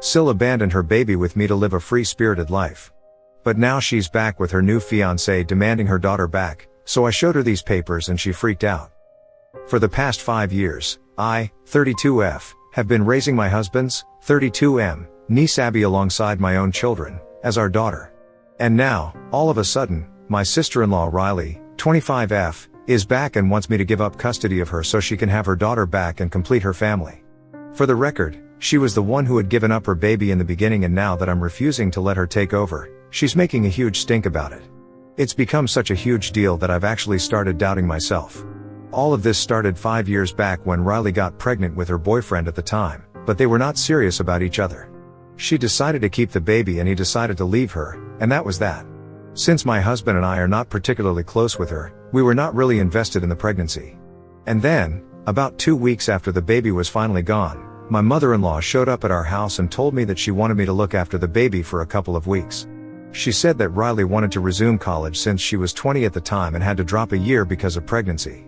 SIL abandoned her baby with me to live a free-spirited life. But now she's back with her new fiancé demanding her daughter back, so I showed her these papers and she freaked out. For the past 5 years, I, 32F, have been raising my husband's, 32M, niece Abby alongside my own children, as our daughter. And now, all of a sudden, my sister-in-law Riley, 25F, is back and wants me to give up custody of her so she can have her daughter back and complete her family. For the record, she was the one who had given up her baby in the beginning, and now that I'm refusing to let her take over, she's making a huge stink about it. It's become such a huge deal that I've actually started doubting myself. All of this started 5 years back when Riley got pregnant with her boyfriend at the time, but they were not serious about each other. She decided to keep the baby and he decided to leave her, and that was that. Since my husband and I are not particularly close with her, we were not really invested in the pregnancy. And then, about 2 weeks after the baby was finally gone, my mother-in-law showed up at our house and told me that she wanted me to look after the baby for a couple of weeks. She said that Riley wanted to resume college since she was 20 at the time and had to drop a year because of pregnancy.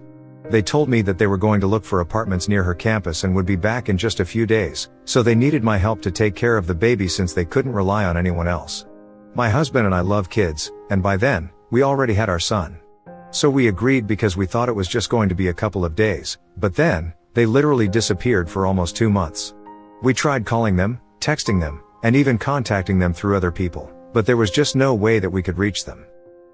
They told me that they were going to look for apartments near her campus and would be back in just a few days, so they needed my help to take care of the baby since they couldn't rely on anyone else. My husband and I love kids, and by then, we already had our son. So we agreed because we thought it was just going to be a couple of days, but then, they literally disappeared for almost 2 months. We tried calling them, texting them, and even contacting them through other people, but there was just no way that we could reach them.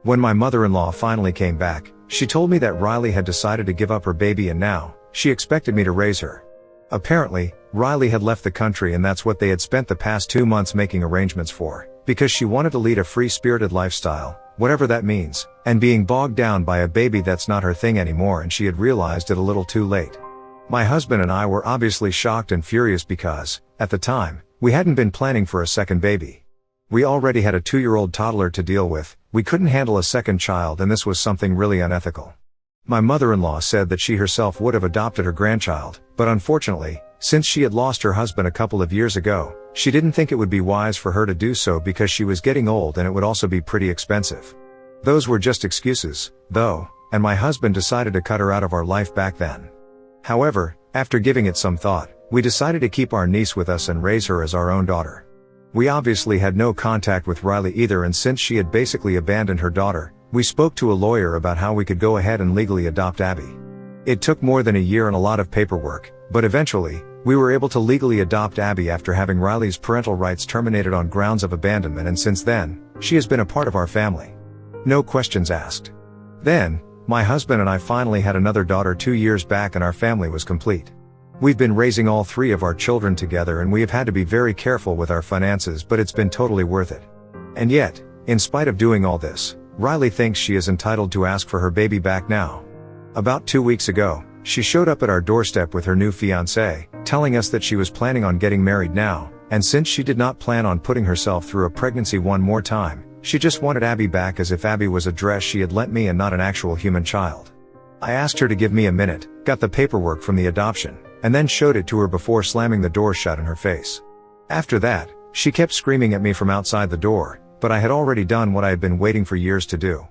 When my mother-in-law finally came back, she told me that Riley had decided to give up her baby and now, she expected me to raise her. Apparently, Riley had left the country and that's what they had spent the past 2 months making arrangements for, because she wanted to lead a free-spirited lifestyle, whatever that means, and being bogged down by a baby that's not her thing anymore, and she had realized it a little too late. My husband and I were obviously shocked and furious because, at the time, we hadn't been planning for a second baby. We already had a 2-year-old toddler to deal with, we couldn't handle a second child, and this was something really unethical. My mother-in-law said that she herself would have adopted her grandchild, but unfortunately, since she had lost her husband a couple of years ago, she didn't think it would be wise for her to do so because she was getting old and it would also be pretty expensive. Those were just excuses, though, and my husband decided to cut her out of our life back then. However, after giving it some thought, we decided to keep our niece with us and raise her as our own daughter. We obviously had no contact with Riley either, and since she had basically abandoned her daughter, we spoke to a lawyer about how we could go ahead and legally adopt Abby. It took more than a year and a lot of paperwork, but eventually, we were able to legally adopt Abby after having Riley's parental rights terminated on grounds of abandonment, and since then, she has been a part of our family. No questions asked. Then, my husband and I finally had another daughter 2 years back and our family was complete. We've been raising all 3 of our children together and we have had to be very careful with our finances, but it's been totally worth it. And yet, in spite of doing all this, Riley thinks she is entitled to ask for her baby back now. About 2 weeks ago, she showed up at our doorstep with her new fiancé, telling us that she was planning on getting married now, and since she did not plan on putting herself through a pregnancy one more time, she just wanted Abby back, as if Abby was a dress she had lent me and not an actual human child. I asked her to give me a minute, got the paperwork from the adoption, and then showed it to her before slamming the door shut in her face. After that, she kept screaming at me from outside the door, but I had already done what I had been waiting for years to do.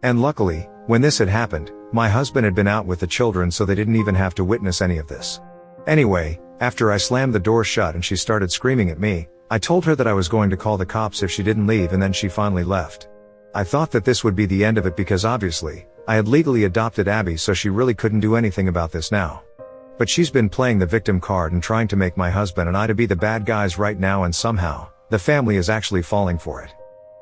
And luckily, when this had happened, my husband had been out with the children, so they didn't even have to witness any of this. Anyway, after I slammed the door shut and she started screaming at me, I told her that I was going to call the cops if she didn't leave, and then she finally left. I thought that this would be the end of it because obviously, I had legally adopted Abby, so she really couldn't do anything about this now. But she's been playing the victim card and trying to make my husband and I to be the bad guys right now, and somehow, the family is actually falling for it.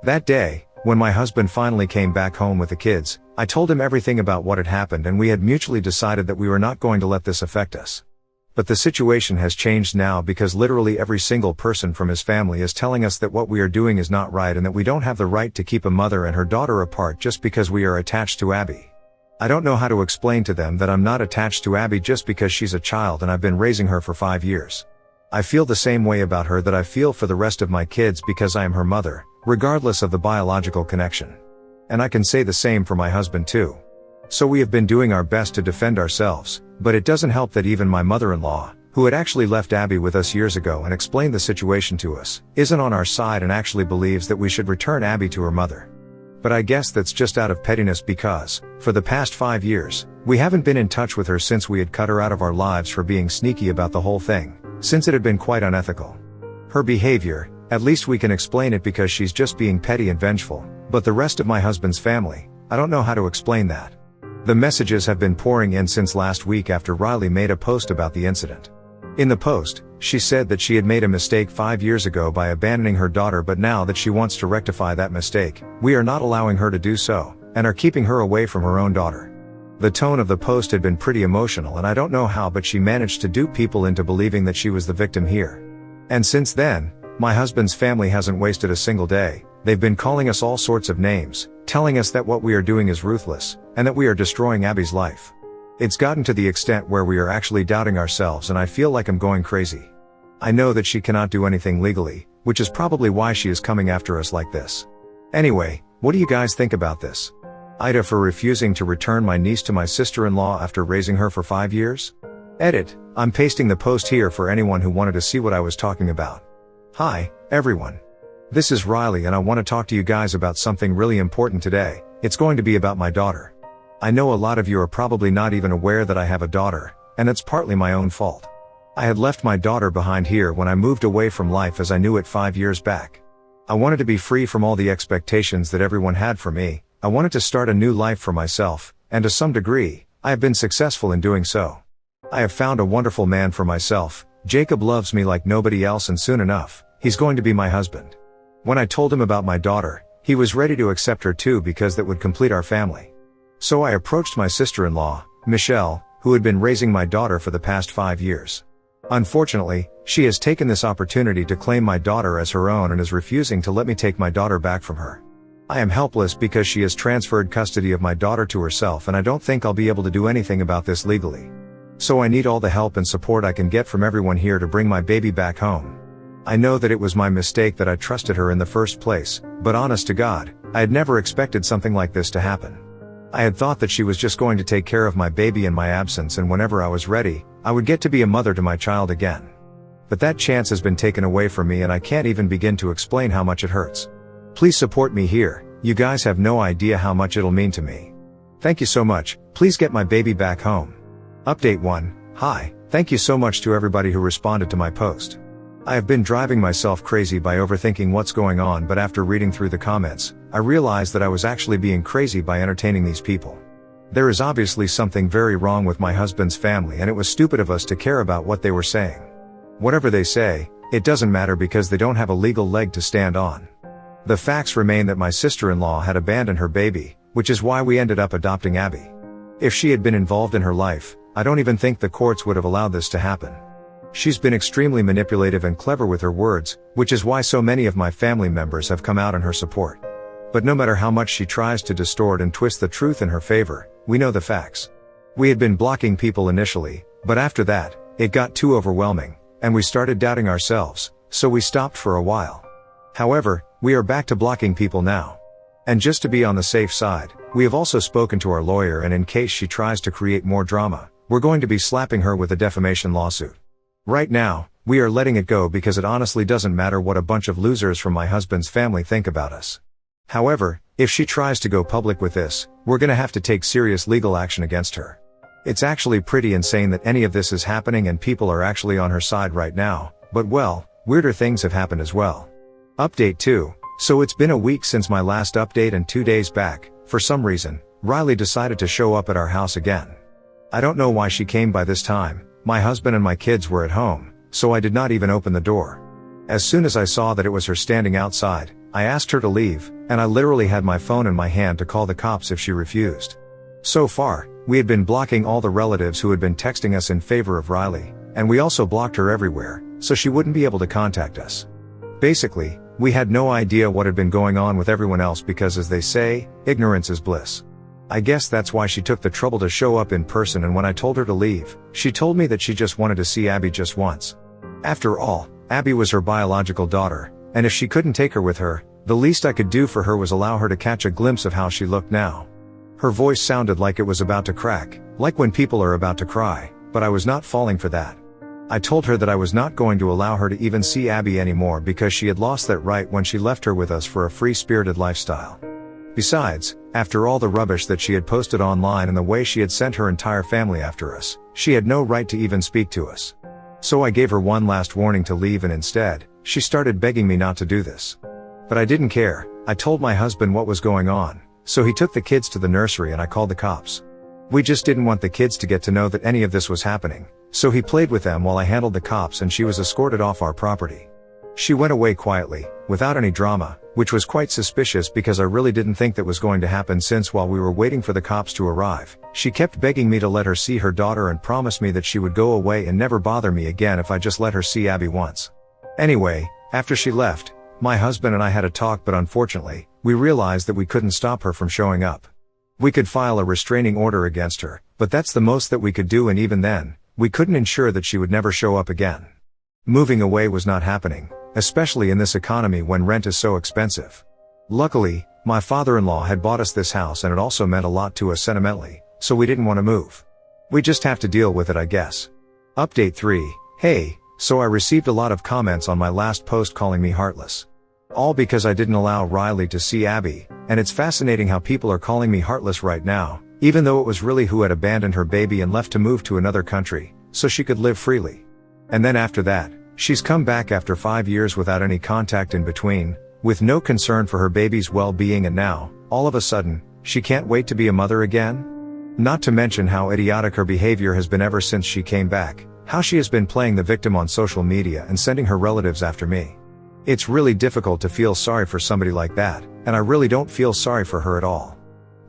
That day, when my husband finally came back home with the kids, I told him everything about what had happened, and we had mutually decided that we were not going to let this affect us. But the situation has changed now because literally every single person from his family is telling us that what we are doing is not right and that we don't have the right to keep a mother and her daughter apart just because we are attached to Abby. I don't know how to explain to them that I'm not attached to Abby just because she's a child and I've been raising her for 5 years. I feel the same way about her that I feel for the rest of my kids because I am her mother, regardless of the biological connection. And I can say the same for my husband too. So we have been doing our best to defend ourselves, but it doesn't help that even my mother-in-law, who had actually left Abby with us years ago and explained the situation to us, isn't on our side and actually believes that we should return Abby to her mother. But I guess that's just out of pettiness because, for the past 5 years, we haven't been in touch with her since we had cut her out of our lives for being sneaky about the whole thing, since it had been quite unethical. Her behavior, at least we can explain it because she's just being petty and vengeful, but the rest of my husband's family, I don't know how to explain that. The messages have been pouring in since last week after Riley made a post about the incident. In the post, she said that she had made a mistake 5 years ago by abandoning her daughter, but now that she wants to rectify that mistake, we are not allowing her to do so, and are keeping her away from her own daughter. The tone of the post had been pretty emotional, and I don't know how, but she managed to dupe people into believing that she was the victim here. And since then, my husband's family hasn't wasted a single day. They've been calling us all sorts of names, telling us that what we are doing is ruthless, and that we are destroying Abby's life. It's gotten to the extent where we are actually doubting ourselves, and I feel like I'm going crazy. I know that she cannot do anything legally, which is probably why she is coming after us like this. Anyway, what do you guys think about this? Ida for refusing to return my niece to my sister-in-law after raising her for 5 years? Edit, I'm pasting the post here for anyone who wanted to see what I was talking about. Hi, everyone. This is Riley, and I want to talk to you guys about something really important today. It's going to be about my daughter. I know a lot of you are probably not even aware that I have a daughter, and it's partly my own fault. I had left my daughter behind here when I moved away from life as I knew it 5 years back. I wanted to be free from all the expectations that everyone had for me. I wanted to start a new life for myself, and to some degree, I have been successful in doing so. I have found a wonderful man for myself. Jacob loves me like nobody else, and soon enough, he's going to be my husband. When I told him about my daughter, he was ready to accept her too because that would complete our family. So I approached my sister-in-law, Michelle, who had been raising my daughter for the past 5 years. Unfortunately, she has taken this opportunity to claim my daughter as her own and is refusing to let me take my daughter back from her. I am helpless because she has transferred custody of my daughter to herself, and I don't think I'll be able to do anything about this legally. So I need all the help and support I can get from everyone here to bring my baby back home. I know that it was my mistake that I trusted her in the first place, but honest to God, I had never expected something like this to happen. I had thought that she was just going to take care of my baby in my absence, and whenever I was ready, I would get to be a mother to my child again. But that chance has been taken away from me, and I can't even begin to explain how much it hurts. Please support me here. You guys have no idea how much it'll mean to me. Thank you so much. Please get my baby back home. Update 1. Hi, thank you so much to everybody who responded to my post. I have been driving myself crazy by overthinking what's going on, but after reading through the comments, I realized that I was actually being crazy by entertaining these people. There is obviously something very wrong with my husband's family, and it was stupid of us to care about what they were saying. Whatever they say, it doesn't matter because they don't have a legal leg to stand on. The facts remain that my sister-in-law had abandoned her baby, which is why we ended up adopting Abby. If she had been involved in her life, I don't even think the courts would have allowed this to happen. She's been extremely manipulative and clever with her words, which is why so many of my family members have come out in her support. But no matter how much she tries to distort and twist the truth in her favor, we know the facts. We had been blocking people initially, but after that, it got too overwhelming, and we started doubting ourselves, so we stopped for a while. However, we are back to blocking people now. And just to be on the safe side, we have also spoken to our lawyer, and in case she tries to create more drama, we're going to be slapping her with a defamation lawsuit. Right now, we are letting it go because it honestly doesn't matter what a bunch of losers from my husband's family think about us. However, if she tries to go public with this, we're gonna have to take serious legal action against her. It's actually pretty insane that any of this is happening and people are actually on her side right now, but well, weirder things have happened as well. Update 2. So it's been a week since my last update, and 2 days back, for some reason, Riley decided to show up at our house again. I don't know why she came by this time. My husband and my kids were at home, so I did not even open the door. As soon as I saw that it was her standing outside, I asked her to leave, and I literally had my phone in my hand to call the cops if she refused. So far, we had been blocking all the relatives who had been texting us in favor of Riley, and we also blocked her everywhere, so she wouldn't be able to contact us. Basically, we had no idea what had been going on with everyone else because, as they say, ignorance is bliss. I guess that's why she took the trouble to show up in person, and when I told her to leave, she told me that she just wanted to see Abby just once. After all, Abby was her biological daughter, and if she couldn't take her with her, the least I could do for her was allow her to catch a glimpse of how she looked now. Her voice sounded like it was about to crack, like when people are about to cry, but I was not falling for that. I told her that I was not going to allow her to even see Abby anymore because she had lost that right when she left her with us for a free-spirited lifestyle. Besides, after all the rubbish that she had posted online and the way she had sent her entire family after us, she had no right to even speak to us. So I gave her one last warning to leave, and instead, she started begging me not to do this. But I didn't care. I told my husband what was going on, so he took the kids to the nursery and I called the cops. We just didn't want the kids to get to know that any of this was happening, so he played with them while I handled the cops and she was escorted off our property. She went away quietly, without any drama, which was quite suspicious because I really didn't think that was going to happen, since while we were waiting for the cops to arrive, she kept begging me to let her see her daughter and promised me that she would go away and never bother me again if I just let her see Abby once. Anyway, after she left, my husband and I had a talk, but unfortunately, we realized that we couldn't stop her from showing up. We could file a restraining order against her, but that's the most that we could do, and even then, we couldn't ensure that she would never show up again. Moving away was not happening, especially in this economy when rent is so expensive. Luckily, my father-in-law had bought us this house and it also meant a lot to us sentimentally, so we didn't want to move. We just have to deal with it, I guess. Update 3. Hey, so I received a lot of comments on my last post calling me heartless. All because I didn't allow Riley to see Abby, and it's fascinating how people are calling me heartless right now, even though it was really who had abandoned her baby and left to move to another country, so she could live freely. And then after that, she's come back after 5 years without any contact in between, with no concern for her baby's well-being, and now, all of a sudden, she can't wait to be a mother again? Not to mention how idiotic her behavior has been ever since she came back, how she has been playing the victim on social media and sending her relatives after me. It's really difficult to feel sorry for somebody like that, and I really don't feel sorry for her at all.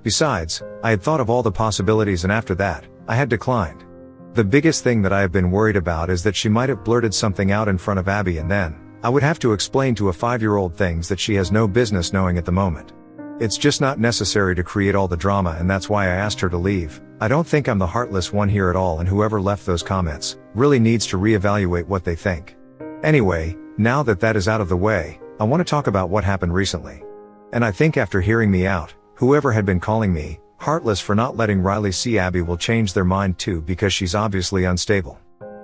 Besides, I had thought of all the possibilities, and after that, I had declined. The biggest thing that I have been worried about is that she might have blurted something out in front of Abby, and then, I would have to explain to a 5-year-old things that she has no business knowing at the moment. It's just not necessary to create all the drama, and that's why I asked her to leave. I don't think I'm the heartless one here at all, and whoever left those comments really needs to reevaluate what they think. Anyway, now that that is out of the way, I want to talk about what happened recently. And I think after hearing me out, whoever had been calling me heartless for not letting Riley see Abby will change their mind too, because she's obviously unstable.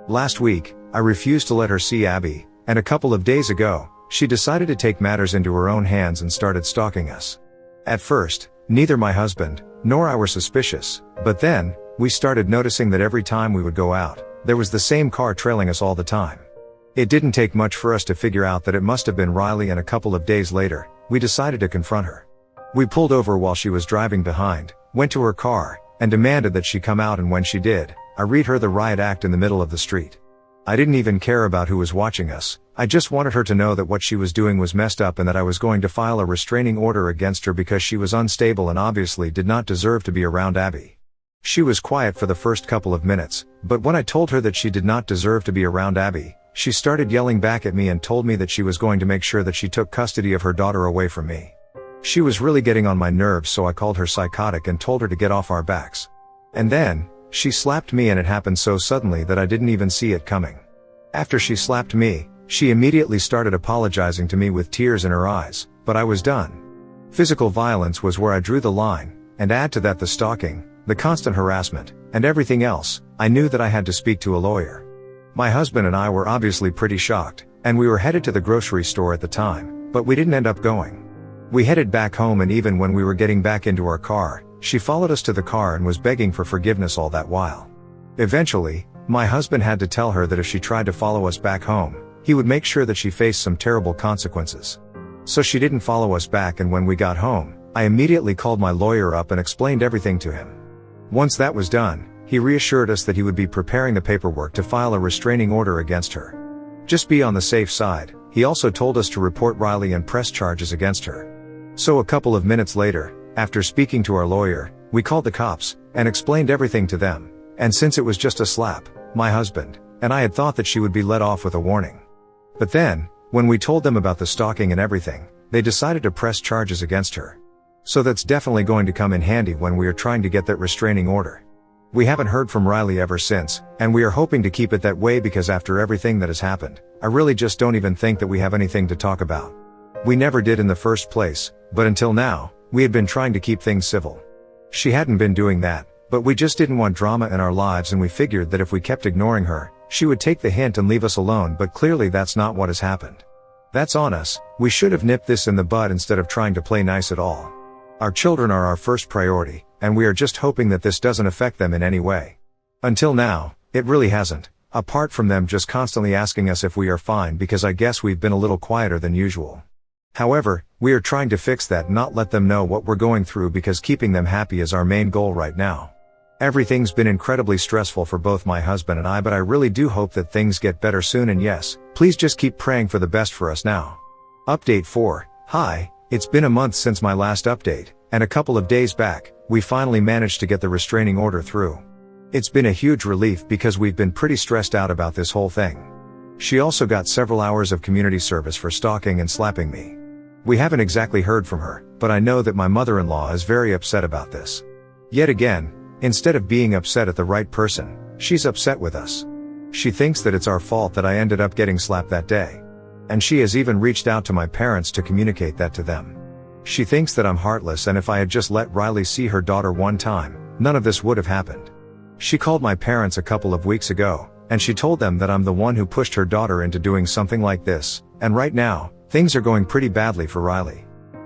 Last week, I refused to let her see Abby, and a couple of days ago, she decided to take matters into her own hands and started stalking us. At first, neither my husband nor I were suspicious, but then, we started noticing that every time we would go out, there was the same car trailing us all the time. It didn't take much for us to figure out that it must have been Riley, and a couple of days later, we decided to confront her. We pulled over while she was driving behind, went to her car, and demanded that she come out, and when she did, I read her the riot act in the middle of the street. I didn't even care about who was watching us. I just wanted her to know that what she was doing was messed up and that I was going to file a restraining order against her because she was unstable and obviously did not deserve to be around Abby. She was quiet for the first couple of minutes, but when I told her that she did not deserve to be around Abby, she started yelling back at me and told me that she was going to make sure that she took custody of her daughter away from me. She was really getting on my nerves, so I called her psychotic and told her to get off our backs. And then, she slapped me, and it happened so suddenly that I didn't even see it coming. After she slapped me, she immediately started apologizing to me with tears in her eyes, but I was done. Physical violence was where I drew the line, and add to that the stalking, the constant harassment, and everything else. I knew that I had to speak to a lawyer. My husband and I were obviously pretty shocked, and we were headed to the grocery store at the time, but we didn't end up going. We headed back home, and even when we were getting back into our car, she followed us to the car and was begging for forgiveness all that while. Eventually, my husband had to tell her that if she tried to follow us back home, he would make sure that she faced some terrible consequences. So she didn't follow us back, and when we got home, I immediately called my lawyer up and explained everything to him. Once that was done, he reassured us that he would be preparing the paperwork to file a restraining order against her. Just be on the safe side, he also told us to report Riley and press charges against her. So a couple of minutes later, after speaking to our lawyer, we called the cops and explained everything to them, and since it was just a slap, my husband and I had thought that she would be let off with a warning. But then, when we told them about the stalking and everything, they decided to press charges against her. So that's definitely going to come in handy when we are trying to get that restraining order. We haven't heard from Riley ever since, and we are hoping to keep it that way because after everything that has happened, I really just don't even think that we have anything to talk about. We never did in the first place, but until now, we had been trying to keep things civil. She hadn't been doing that, but we just didn't want drama in our lives, and we figured that if we kept ignoring her, she would take the hint and leave us alone, but clearly that's not what has happened. That's on us. We should have nipped this in the bud instead of trying to play nice at all. Our children are our first priority, and we are just hoping that this doesn't affect them in any way. Until now, it really hasn't. Apart from them just constantly asking us if we are fine, because I guess we've been a little quieter than usual. However, we are trying to fix that and not let them know what we're going through, because keeping them happy is our main goal right now. Everything's been incredibly stressful for both my husband and I, but I really do hope that things get better soon, and yes, please just keep praying for the best for us now. Update 4. Hi, it's been a month since my last update, and a couple of days back, we finally managed to get the restraining order through. It's been a huge relief because we've been pretty stressed out about this whole thing. She also got several hours of community service for stalking and slapping me. We haven't exactly heard from her, but I know that my mother-in-law is very upset about this. Yet again, instead of being upset at the right person, she's upset with us. She thinks that it's our fault that I ended up getting slapped that day. And she has even reached out to my parents to communicate that to them. She thinks that I'm heartless, and if I had just let Riley see her daughter one time, none of this would have happened. She called my parents a couple of weeks ago, and she told them that I'm the one who pushed her daughter into doing something like this, and right now, things are going pretty badly for Riley.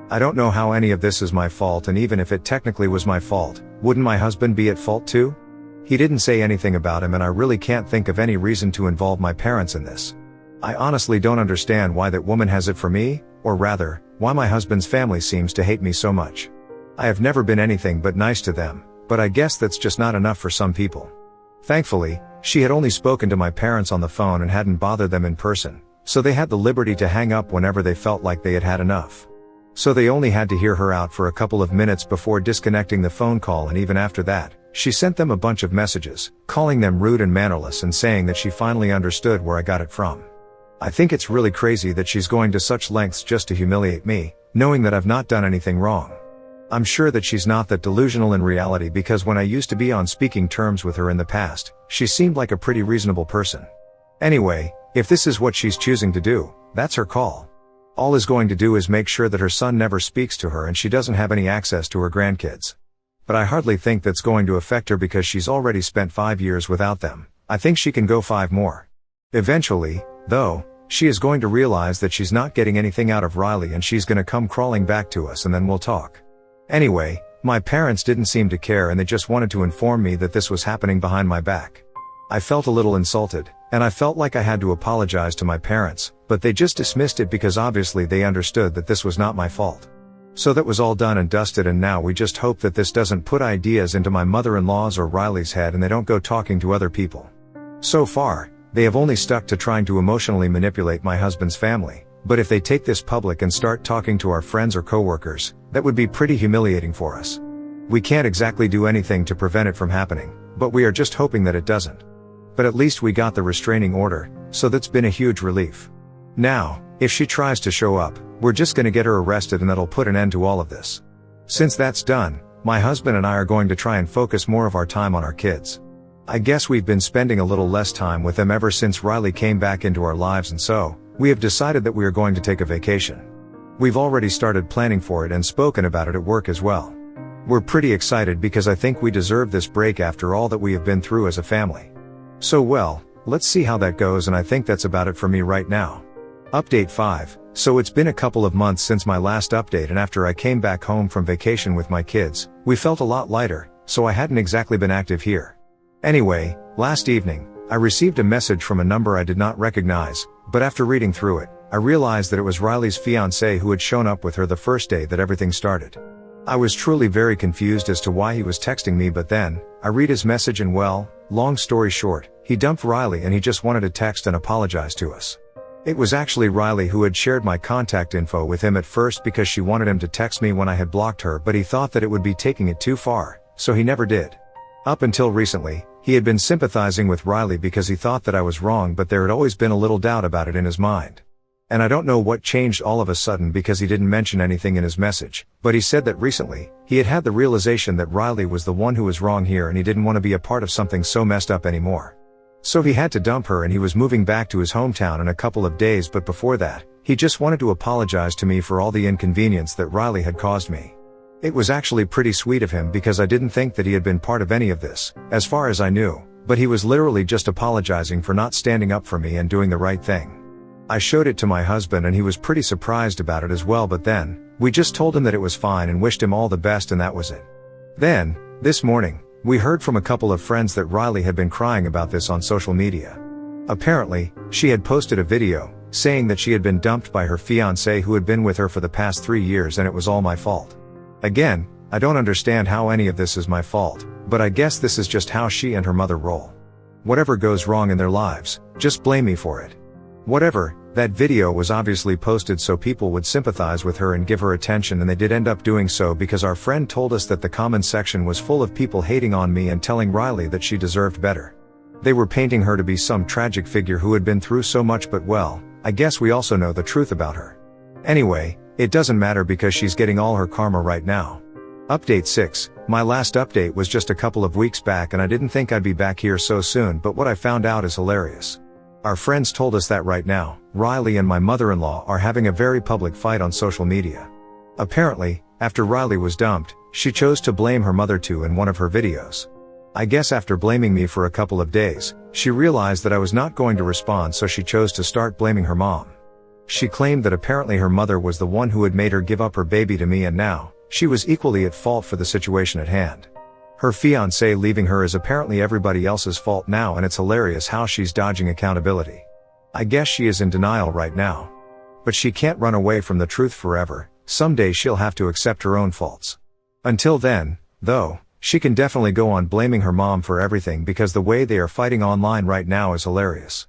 I don't know how any of this is my fault, and even if it technically was my fault, wouldn't my husband be at fault too? He didn't say anything about him, and I really can't think of any reason to involve my parents in this. I honestly don't understand why that woman has it for me, or rather, why my husband's family seems to hate me so much. I have never been anything but nice to them, but I guess that's just not enough for some people. Thankfully, she had only spoken to my parents on the phone and hadn't bothered them in person, so they had the liberty to hang up whenever they felt like they had had enough. So they only had to hear her out for a couple of minutes before disconnecting the phone call, and even after that, she sent them a bunch of messages, calling them rude and mannerless and saying that she finally understood where I got it from. I think it's really crazy that she's going to such lengths just to humiliate me, knowing that I've not done anything wrong. I'm sure that she's not that delusional in reality, because when I used to be on speaking terms with her in the past, she seemed like a pretty reasonable person. Anyway, if this is what she's choosing to do, that's her call. All is going to do is make sure that her son never speaks to her and she doesn't have any access to her grandkids. But I hardly think that's going to affect her, because she's already spent 5 years without them. I think she can go 5 more. Eventually, though, she is going to realize that she's not getting anything out of Riley, and she's gonna come crawling back to us, and then we'll talk. Anyway, my parents didn't seem to care, and they just wanted to inform me that this was happening behind my back. I felt a little insulted, and I felt like I had to apologize to my parents, but they just dismissed it because obviously they understood that this was not my fault. So that was all done and dusted, and now we just hope that this doesn't put ideas into my mother-in-law's or Riley's head and they don't go talking to other people. So far, they have only stuck to trying to emotionally manipulate my husband's family, but if they take this public and start talking to our friends or coworkers, that would be pretty humiliating for us. We can't exactly do anything to prevent it from happening, but we are just hoping that it doesn't. But at least we got the restraining order, so that's been a huge relief. Now, if she tries to show up, we're just gonna get her arrested, and that'll put an end to all of this. Since that's done, my husband and I are going to try and focus more of our time on our kids. I guess we've been spending a little less time with them ever since Riley came back into our lives, and so, we have decided that we are going to take a vacation. We've already started planning for it and spoken about it at work as well. We're pretty excited because I think we deserve this break after all that we have been through as a family. So well, let's see how that goes, and I think that's about it for me right now. Update 5. So it's been a couple of months since my last update, and after I came back home from vacation with my kids, we felt a lot lighter, so I hadn't exactly been active here. Anyway, last evening, I received a message from a number I did not recognize, but after reading through it, I realized that it was Riley's fiancé who had shown up with her the first day that everything started. I was truly very confused as to why he was texting me, but then, I read his message and well, long story short, he dumped Riley and he just wanted to text and apologize to us. It was actually Riley who had shared my contact info with him at first because she wanted him to text me when I had blocked her, but he thought that it would be taking it too far, so he never did. Up until recently, he had been sympathizing with Riley because he thought that I was wrong, but there had always been a little doubt about it in his mind. And I don't know what changed all of a sudden, because he didn't mention anything in his message, but he said that recently, he had had the realization that Riley was the one who was wrong here, and he didn't want to be a part of something so messed up anymore. So he had to dump her, and he was moving back to his hometown in a couple of days, but before that, he just wanted to apologize to me for all the inconvenience that Riley had caused me. It was actually pretty sweet of him because I didn't think that he had been part of any of this, as far as I knew, but he was literally just apologizing for not standing up for me and doing the right thing. I showed it to my husband and he was pretty surprised about it as well, but then, we just told him that it was fine and wished him all the best, and that was it. Then, this morning, we heard from a couple of friends that Riley had been crying about this on social media. Apparently, she had posted a video, saying that she had been dumped by her fiancé who had been with her for the past 3 years and it was all my fault. Again, I don't understand how any of this is my fault, but I guess this is just how she and her mother roll. Whatever goes wrong in their lives, just blame me for it. Whatever, that video was obviously posted so people would sympathize with her and give her attention, and they did end up doing so because our friend told us that the comment section was full of people hating on me and telling Riley that she deserved better. They were painting her to be some tragic figure who had been through so much, but well, I guess we also know the truth about her. Anyway, it doesn't matter because she's getting all her karma right now. Update 6, my last update was just a couple of weeks back and I didn't think I'd be back here so soon, but what I found out is hilarious. Our friends told us that right now, Riley and my mother-in-law are having a very public fight on social media. Apparently, after Riley was dumped, she chose to blame her mother too in one of her videos. I guess after blaming me for a couple of days, she realized that I was not going to respond, so she chose to start blaming her mom. She claimed that apparently her mother was the one who had made her give up her baby to me, and now, she was equally at fault for the situation at hand. Her fiancé leaving her is apparently everybody else's fault now, and it's hilarious how she's dodging accountability. I guess she is in denial right now. But she can't run away from the truth forever, someday she'll have to accept her own faults. Until then, though, she can definitely go on blaming her mom for everything because the way they are fighting online right now is hilarious.